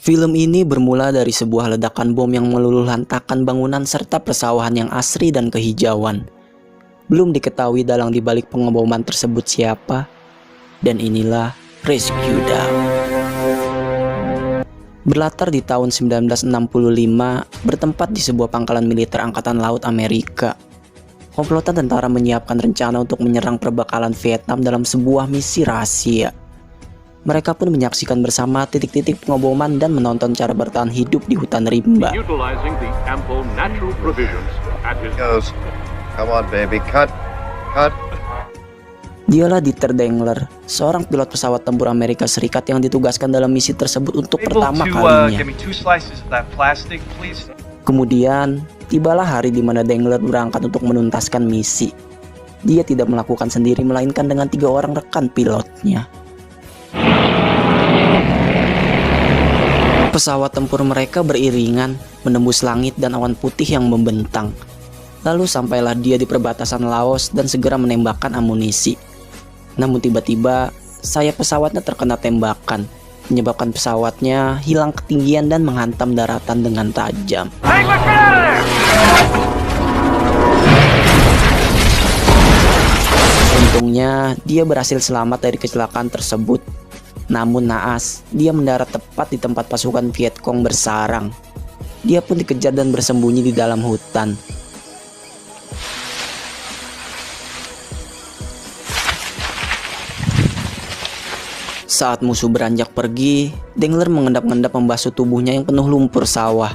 Film ini bermula dari sebuah ledakan bom yang meluluhlantakkan bangunan serta persawahan yang asri dan kehijauan. Belum diketahui dalang di balik pengeboman tersebut siapa, dan inilah Rescue Dog. Berlatar di tahun 1965, bertempat di sebuah pangkalan militer Angkatan Laut Amerika. Komplotan tentara menyiapkan rencana untuk menyerang perbekalan Vietnam dalam sebuah misi rahasia. Mereka pun menyaksikan bersama titik-titik pengeboman dan menonton cara bertahan hidup di hutan rimba. Dialah Dieter Dengler, seorang pilot pesawat tempur Amerika Serikat yang ditugaskan dalam misi tersebut untuk pertama kalinya. Kemudian, tibalah hari di mana Dengler berangkat untuk menuntaskan misi. Dia tidak melakukan sendiri, melainkan dengan 3 orang rekan pilotnya. Pesawat tempur mereka beriringan, menembus langit dan awan putih yang membentang. Lalu sampailah dia di perbatasan Laos dan segera menembakkan amunisi. Namun tiba-tiba, sayap pesawatnya terkena tembakan, menyebabkan pesawatnya hilang ketinggian dan menghantam daratan dengan tajam. Untungnya, dia berhasil selamat dari kecelakaan tersebut. Namun naas, dia mendarat tepat di tempat pasukan Vietcong bersarang. Dia pun dikejar dan bersembunyi di dalam hutan. Saat musuh beranjak pergi, Dengler mengendap-endap membasuh tubuhnya yang penuh lumpur sawah.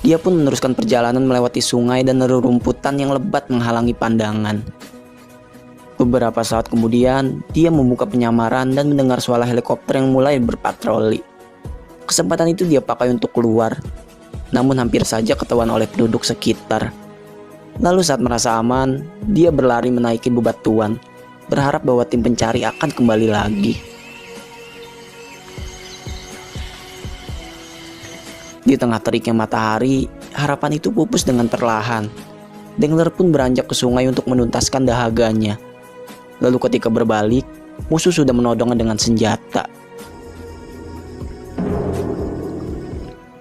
Dia pun meneruskan perjalanan melewati sungai dan rerumputan yang lebat menghalangi pandangan. Beberapa saat kemudian, dia membuka penyamaran dan mendengar suara helikopter yang mulai berpatroli. Kesempatan itu dia pakai untuk keluar, namun hampir saja ketahuan oleh penduduk sekitar. Lalu saat merasa aman, dia berlari menaiki bebatuan, berharap bahwa tim pencari akan kembali lagi. Di tengah teriknya matahari, harapan itu pupus dengan perlahan. Dengler pun beranjak ke sungai untuk menuntaskan dahaganya. Lalu ketika berbalik, musuh sudah menodongnya dengan senjata.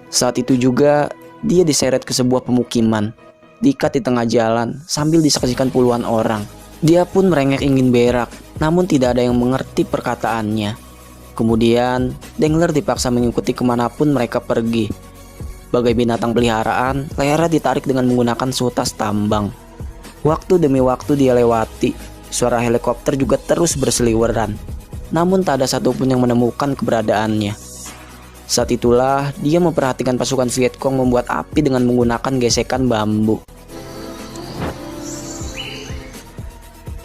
Saat itu juga, dia diseret ke sebuah pemukiman, diikat di tengah jalan sambil disaksikan puluhan orang. Dia pun merengek ingin berak, namun tidak ada yang mengerti perkataannya. Kemudian, Dengler dipaksa mengikuti kemanapun mereka pergi. Bagai binatang peliharaan, lehernya ditarik dengan menggunakan sutas tambang. Waktu demi waktu dia lewati. Suara helikopter juga terus berseliweran, namun tak ada satupun yang menemukan keberadaannya. Saat itulah dia memperhatikan pasukan Vietcong membuat api dengan menggunakan gesekan bambu.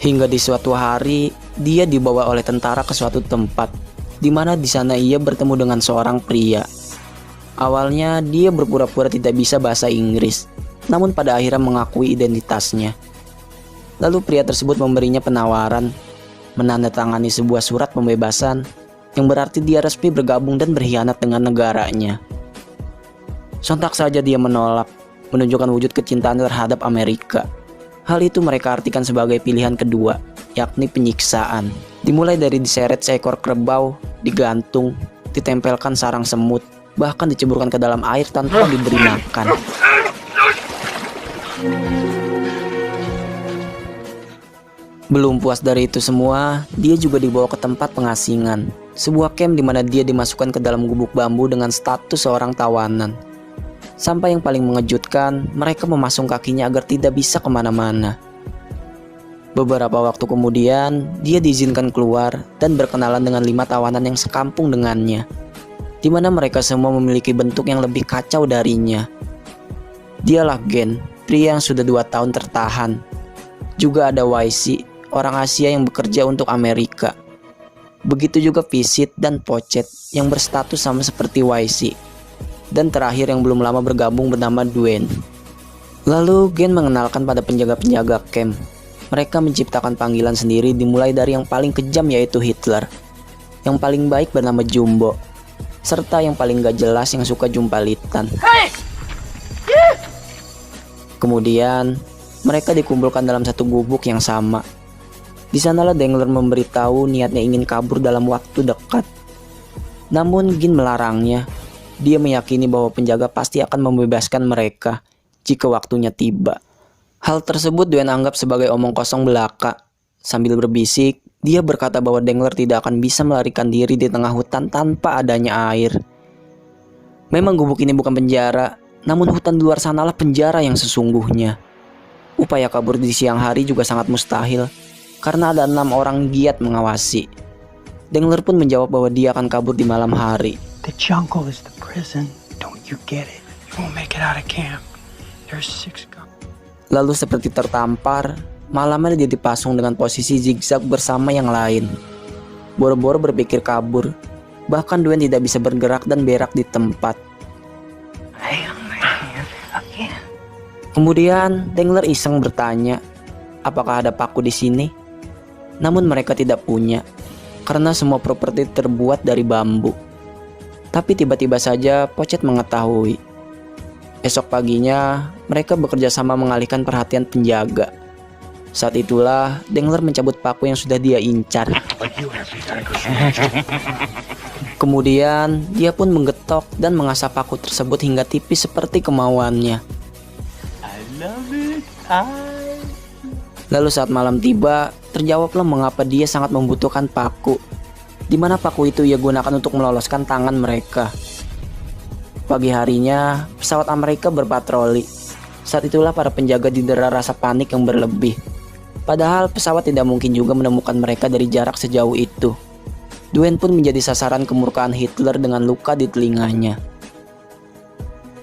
Hingga di suatu hari, dia dibawa oleh tentara ke suatu tempat, di mana di sana ia bertemu dengan seorang pria. Awalnya dia berpura-pura tidak bisa bahasa Inggris, namun pada akhirnya mengakui identitasnya. Lalu pria tersebut memberinya penawaran, menandatangani sebuah surat pembebasan, yang berarti dia resmi bergabung dan berkhianat dengan negaranya. Sontak saja dia menolak, menunjukkan wujud kecintaan terhadap Amerika. Hal itu mereka artikan sebagai pilihan kedua, yakni penyiksaan. Dimulai dari diseret seekor kerbau, digantung, ditempelkan sarang semut, bahkan diceburkan ke dalam air tanpa diberi makan. Belum puas dari itu semua, dia juga dibawa ke tempat pengasingan, sebuah camp di mana dia dimasukkan ke dalam gubuk bambu dengan status seorang tawanan. Sampai yang paling mengejutkan, mereka memasung kakinya agar tidak bisa kemana-mana. Beberapa waktu kemudian, dia diizinkan keluar dan berkenalan dengan 5 tawanan yang sekampung dengannya, di mana mereka semua memiliki bentuk yang lebih kacau darinya. Dialah Gen, pria yang sudah 2 tahun tertahan. Juga ada YC, orang Asia yang bekerja untuk Amerika. Begitu juga Visit dan Pochet yang berstatus sama seperti YC. Dan terakhir yang belum lama bergabung bernama Duen. Lalu Gen mengenalkan pada penjaga-penjaga camp. Mereka menciptakan panggilan sendiri dimulai dari yang paling kejam yaitu Hitler, yang paling baik bernama Jumbo, serta yang paling gak jelas yang suka jumpalitan. Kemudian mereka dikumpulkan dalam satu gubuk yang sama. Di sanalah Dengler memberitahu niatnya ingin kabur dalam waktu dekat. Namun Gin melarangnya. Dia meyakini bahwa penjaga pasti akan membebaskan mereka jika waktunya tiba. Hal tersebut Dwayne anggap sebagai omong kosong belaka. Sambil berbisik, dia berkata bahwa Dangler tidak akan bisa melarikan diri di tengah hutan tanpa adanya air. Memang gubuk ini bukan penjara, namun hutan di luar sanalah penjara yang sesungguhnya. Upaya kabur di siang hari juga sangat mustahil, karena ada 6 orang giat mengawasi. Dangler pun menjawab bahwa dia akan kabur di malam hari. The jungle is the prison. Don't you get it? You won't make it out of camp. There's 6 guys. Lalu seperti tertampar, malamnya dia dipasung dengan posisi zigzag bersama yang lain. Boro-boro berpikir kabur, bahkan Dwayne tidak bisa bergerak dan berak di tempat. Kemudian Dangler iseng bertanya, apakah ada paku di sini? Namun mereka tidak punya, karena semua properti terbuat dari bambu. Tapi tiba-tiba saja Pochet mengetahui. Esok paginya, mereka bekerja sama mengalihkan perhatian penjaga. Saat itulah Dangler mencabut paku yang sudah dia incar. Kemudian dia pun menggetok dan mengasah paku tersebut hingga tipis seperti kemauannya. Lalu saat malam tiba, terjawablah mengapa dia sangat membutuhkan paku, di mana paku itu ia gunakan untuk meloloskan tangan mereka. Pagi harinya, pesawat Amerika berpatroli. Saat itulah para penjaga didera rasa panik yang berlebih. Padahal pesawat tidak mungkin juga menemukan mereka dari jarak sejauh itu. Dwayne pun menjadi sasaran kemurkaan Hitler dengan luka di telinganya.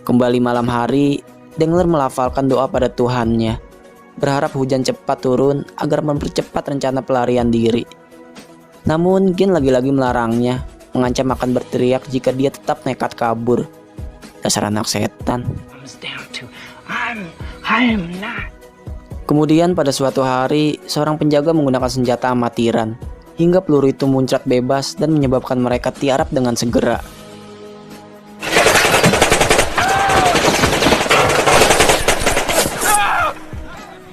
Kembali malam hari, Dangler melafalkan doa pada Tuhannya, berharap hujan cepat turun agar mempercepat rencana pelarian diri. Namun Gen lagi-lagi melarangnya, mengancam akan berteriak jika dia tetap nekat kabur. Dasar anak setan. Kemudian pada suatu hari, seorang penjaga menggunakan senjata amatiran, hingga peluru itu muncrat bebas dan menyebabkan mereka tiarap dengan segera.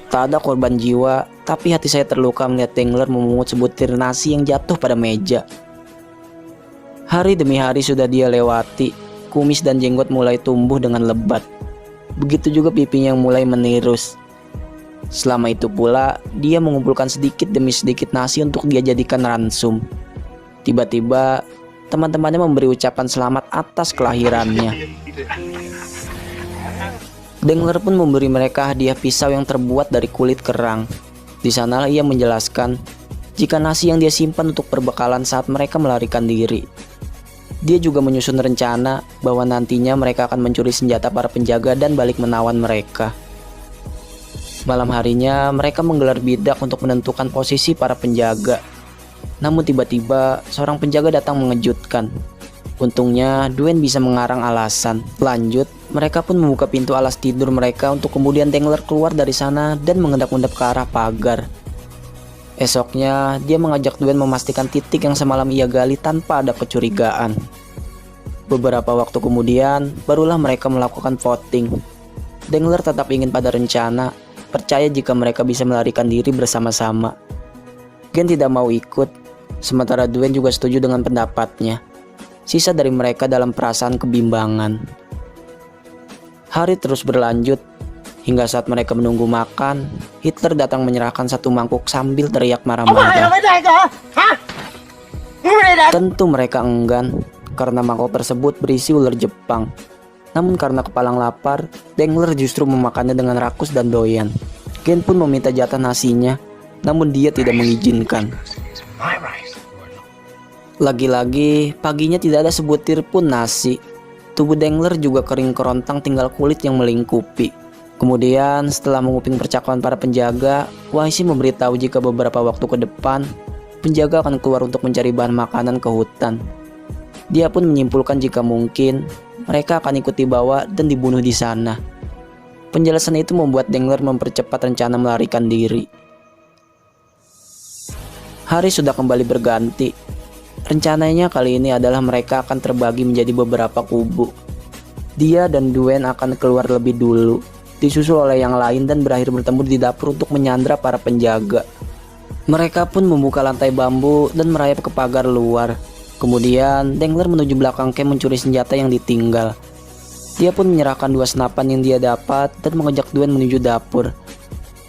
Tak ada korban jiwa, tapi hati saya terluka melihat Dangler memungut sebutir nasi yang jatuh pada meja. Hari demi hari sudah dia lewati, kumis dan jenggot mulai tumbuh dengan lebat. Begitu juga pipinya yang mulai menirus. Selama itu pula, dia mengumpulkan sedikit demi sedikit nasi untuk dia jadikan ransum. Tiba-tiba, teman-temannya memberi ucapan selamat atas kelahirannya. Dangler pun memberi mereka hadiah pisau yang terbuat dari kulit kerang. Di sana ia menjelaskan jika nasi yang dia simpan untuk perbekalan saat mereka melarikan diri. Dia juga menyusun rencana bahwa nantinya mereka akan mencuri senjata para penjaga dan balik menawan mereka. Malam harinya mereka menggelar bidak untuk menentukan posisi para penjaga. Namun tiba-tiba seorang penjaga datang mengejutkan. Untungnya Dwayne bisa mengarang alasan. Lanjut, mereka pun membuka pintu alas tidur mereka untuk kemudian Dangler keluar dari sana dan mengendap-endap ke arah pagar. Esoknya, dia mengajak Dwayne memastikan titik yang semalam ia gali tanpa ada kecurigaan. Beberapa waktu kemudian, barulah mereka melakukan voting. Dangler tetap ingin pada rencana, percaya jika mereka bisa melarikan diri bersama-sama. Gen tidak mau ikut, sementara Dwayne juga setuju dengan pendapatnya. Sisa dari mereka dalam perasaan kebimbangan. Hari terus berlanjut, hingga saat mereka menunggu makan, Hitler datang menyerahkan satu mangkuk sambil teriak marah-marah. Tentu mereka enggan, karena mangkok tersebut berisi ular Jepang. Namun karena kepalang lapar, Dangler justru memakannya dengan rakus dan doyan. Gen pun meminta jatah nasinya, namun dia tidak mengizinkan. Lagi-lagi, paginya tidak ada sebutir pun nasi. Tubuh Dangler juga kering kerontang, tinggal kulit yang melingkupi. Kemudian, setelah menguping percakapan para penjaga, Wahisi memberitahu jika beberapa waktu ke depan, penjaga akan keluar untuk mencari bahan makanan ke hutan. Dia pun menyimpulkan jika mungkin, mereka akan ikut dibawa dan dibunuh di sana. Penjelasan itu membuat Dangler mempercepat rencana melarikan diri. Hari sudah kembali berganti. Rencananya kali ini adalah mereka akan terbagi menjadi beberapa kubu. Dia dan Dwayne akan keluar lebih dulu, disusul oleh yang lain dan berakhir bertemu di dapur untuk menyandra para penjaga. Mereka pun membuka lantai bambu dan merayap ke pagar luar. Kemudian Dengler menuju belakang camp mencuri senjata yang ditinggal. Dia pun menyerahkan 2 senapan yang dia dapat dan mengajak Dwayne menuju dapur.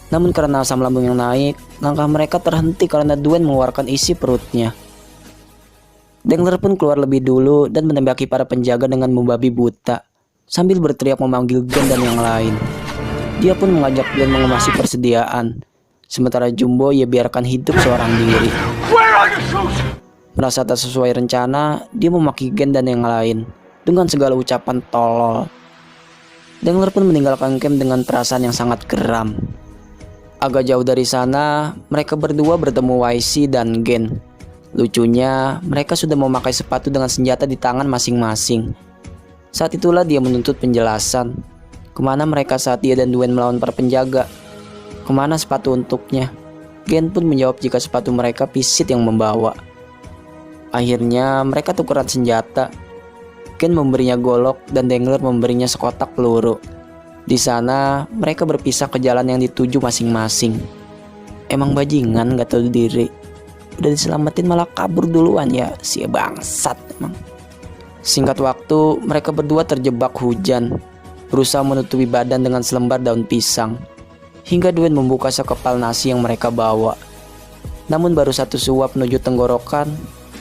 Namun karena asam lambung yang naik, langkah mereka terhenti karena Dwayne mengeluarkan isi perutnya. Dengler pun keluar lebih dulu dan menembaki para penjaga dengan membabi buta, sambil berteriak memanggil Gen dan yang lain. Dia pun mengajak Dwayne mengemasi persediaan, sementara Jumbo ia biarkan hidup seorang diri. Merasa tak sesuai rencana, dia memaki Gen dan yang lain dengan segala ucapan tolol. Dengler pun meninggalkan camp dengan perasaan yang sangat geram. Agak jauh dari sana, mereka berdua bertemu YC dan Gen. Lucunya, mereka sudah memakai sepatu dengan senjata di tangan masing-masing. Saat itulah dia menuntut penjelasan. Kemana mereka saat dia dan Dwayne melawan para penjaga? Kemana sepatu untuknya? Gen pun menjawab jika sepatu mereka pisit yang membawa. Akhirnya mereka tukeran senjata. Gen memberinya golok dan Dengler memberinya sekotak peluru. Di sana mereka berpisah ke jalan yang dituju masing-masing. Emang bajingan gak tahu diri. Udah diselamatin malah kabur duluan ya, si bangsat emang. Singkat waktu mereka berdua terjebak hujan, berusaha menutupi badan dengan selembar daun pisang, hingga Dwayne membuka sekepal nasi yang mereka bawa. Namun baru satu suap menuju tenggorokan,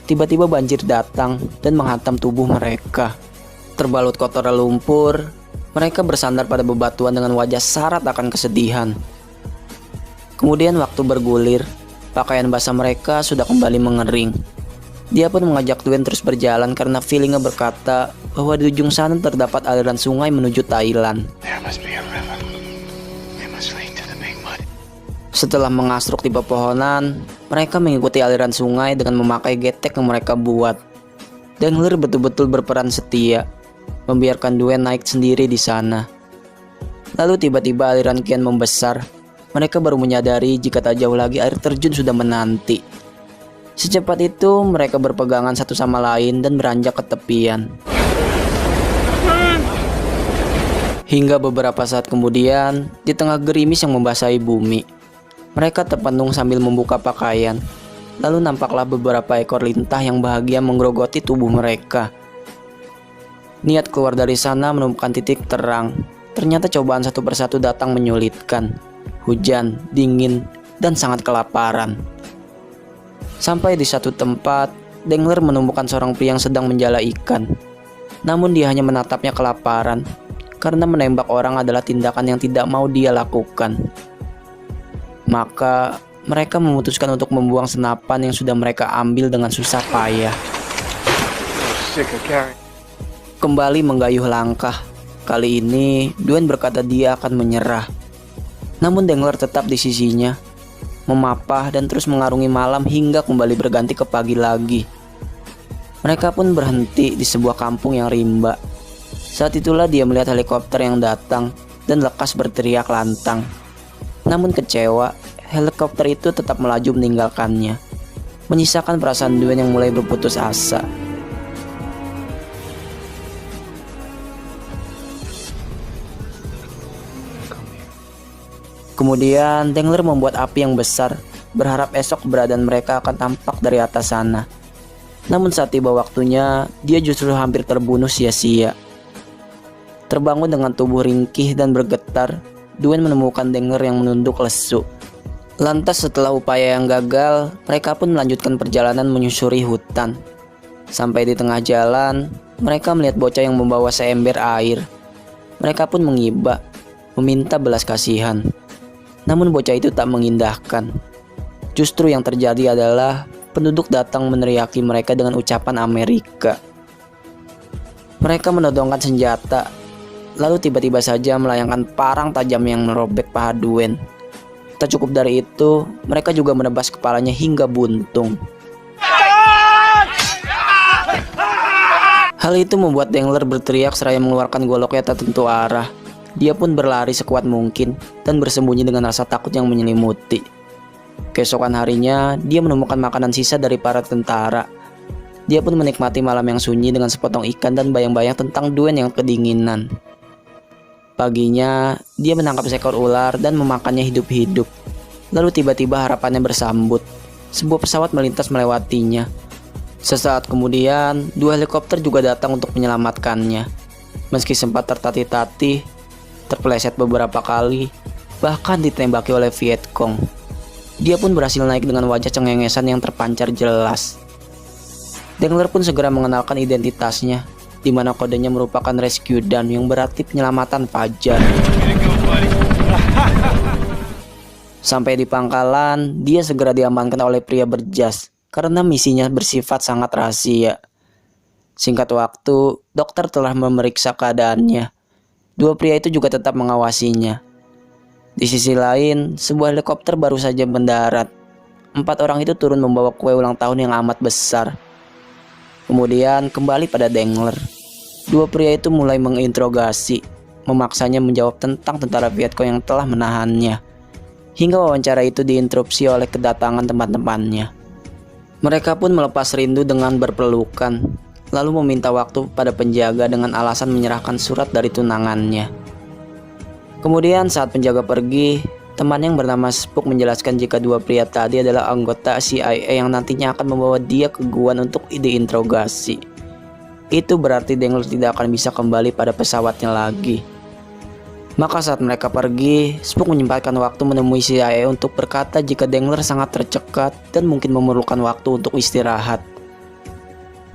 tiba-tiba banjir datang dan menghantam tubuh mereka. Terbalut kotoran lumpur, mereka bersandar pada bebatuan dengan wajah syarat akan kesedihan. Kemudian waktu bergulir, pakaian basah mereka sudah kembali mengering. Dia pun mengajak Dwayne terus berjalan karena feelingnya berkata bahwa di ujung sana terdapat aliran sungai menuju Thailand. Setelah mengasruk di pepohonan, mereka mengikuti aliran sungai dengan memakai getek yang mereka buat. Dengler betul-betul berperan setia, membiarkan Dwayne naik sendiri di sana. Lalu tiba-tiba aliran kian membesar. Mereka baru menyadari jika tak jauh lagi air terjun sudah menanti. Secepat itu mereka berpegangan satu sama lain dan beranjak ke tepian. Hingga beberapa saat kemudian, di tengah gerimis yang membasahi bumi, mereka terpenung sambil membuka pakaian. Lalu nampaklah beberapa ekor lintah yang bahagia menggerogoti tubuh mereka. Niat keluar dari sana menemukan titik terang. Ternyata cobaan satu persatu datang menyulitkan. Hujan, dingin, dan sangat kelaparan. Sampai di satu tempat, Dengler menemukan seorang pria yang sedang menjala ikan. Namun dia hanya menatapnya kelaparan, karena menembak orang adalah tindakan yang tidak mau dia lakukan. Maka mereka memutuskan untuk membuang senapan yang sudah mereka ambil dengan susah payah. Kembali menggayuh langkah. Kali ini Dwayne berkata dia akan menyerah. Namun Dengler tetap di sisinya, memapah dan terus mengarungi malam hingga kembali berganti ke pagi lagi. Mereka pun berhenti di sebuah kampung yang rimba. Saat itulah dia melihat helikopter yang datang dan lekas berteriak lantang. Namun kecewa, helikopter itu tetap melaju meninggalkannya, menyisakan perasaan Dwayne yang mulai berputus asa. Kemudian Dengler membuat api yang besar, berharap esok keberadaan mereka akan tampak dari atas sana. Namun saat tiba waktunya, dia justru hampir terbunuh sia-sia. Terbangun dengan tubuh ringkih dan bergetar, Dwayne menemukan Dengler yang menunduk lesu. Lantas setelah upaya yang gagal, mereka pun melanjutkan perjalanan menyusuri hutan. Sampai di tengah jalan, mereka melihat bocah yang membawa seember air. Mereka pun mengiba, meminta belas kasihan. Namun bocah itu tak mengindahkan. Justru yang terjadi adalah penduduk datang meneriaki mereka dengan ucapan Amerika. Mereka menodongkan senjata, lalu tiba-tiba saja melayangkan parang tajam yang merobek paha Dwayne. Tak cukup dari itu, mereka juga menebas kepalanya hingga buntung. Hal itu membuat Dengler berteriak seraya mengeluarkan goloknya tak tentu arah. Dia pun berlari sekuat mungkin dan bersembunyi dengan rasa takut yang menyelimuti. Keesokan harinya, dia menemukan makanan sisa dari para tentara. Dia pun menikmati malam yang sunyi dengan sepotong ikan dan bayang-bayang tentang Dwayne yang kedinginan. Paginya, dia menangkap seekor ular dan memakannya hidup-hidup. Lalu tiba-tiba harapannya bersambut. Sebuah pesawat melintas melewatinya. Sesaat kemudian, 2 helikopter juga datang untuk menyelamatkannya. Meski sempat tertatih-tatih, terpeleset beberapa kali, bahkan ditembaki oleh Vietcong, dia pun berhasil naik dengan wajah cengengesan yang terpancar jelas. Dengler pun segera mengenalkan identitasnya, di mana kodenya merupakan rescue dan yang berarti penyelamatan fajar. Sampai di pangkalan, dia segera diamankan oleh pria berjas karena misinya bersifat sangat rahasia. Singkat waktu, dokter telah memeriksa keadaannya. 2 pria itu juga tetap mengawasinya. Di sisi lain, sebuah helikopter baru saja mendarat. 4 orang itu turun membawa kue ulang tahun yang amat besar. Kemudian kembali pada Dengler. 2 pria itu mulai menginterogasi, memaksanya menjawab tentang tentara Vietcong yang telah menahannya. Hingga wawancara itu diinterupsi oleh kedatangan teman-temannya. Mereka pun melepas rindu dengan berpelukan, lalu meminta waktu pada penjaga dengan alasan menyerahkan surat dari tunangannya. Kemudian saat penjaga pergi, teman yang bernama Spook menjelaskan jika 2 pria tadi adalah anggota CIA yang nantinya akan membawa dia ke Guam untuk diinterogasi. Itu berarti Dengler tidak akan bisa kembali pada pesawatnya lagi. Maka saat mereka pergi, Spook menyempatkan waktu menemui CIA untuk berkata jika Dengler sangat tercekat dan mungkin memerlukan waktu untuk istirahat.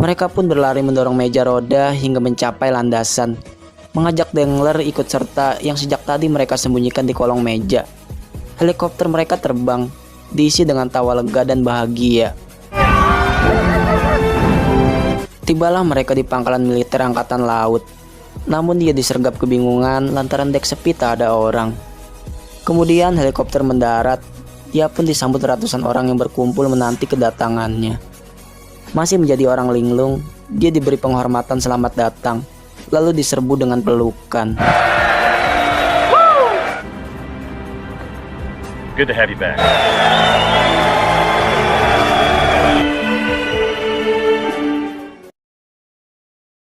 Mereka pun berlari mendorong meja roda hingga mencapai landasan, mengajak Dengler ikut serta yang sejak tadi mereka sembunyikan di kolong meja. Helikopter mereka terbang, diisi dengan tawa lega dan bahagia. Tibalah mereka di pangkalan militer Angkatan Laut. Namun dia disergap kebingungan lantaran dek sepi tak ada orang. Kemudian helikopter mendarat, ia pun disambut ratusan orang yang berkumpul menanti kedatangannya. Masih menjadi orang linglung, dia diberi penghormatan selamat datang, lalu diserbu dengan pelukan. Good to have you back.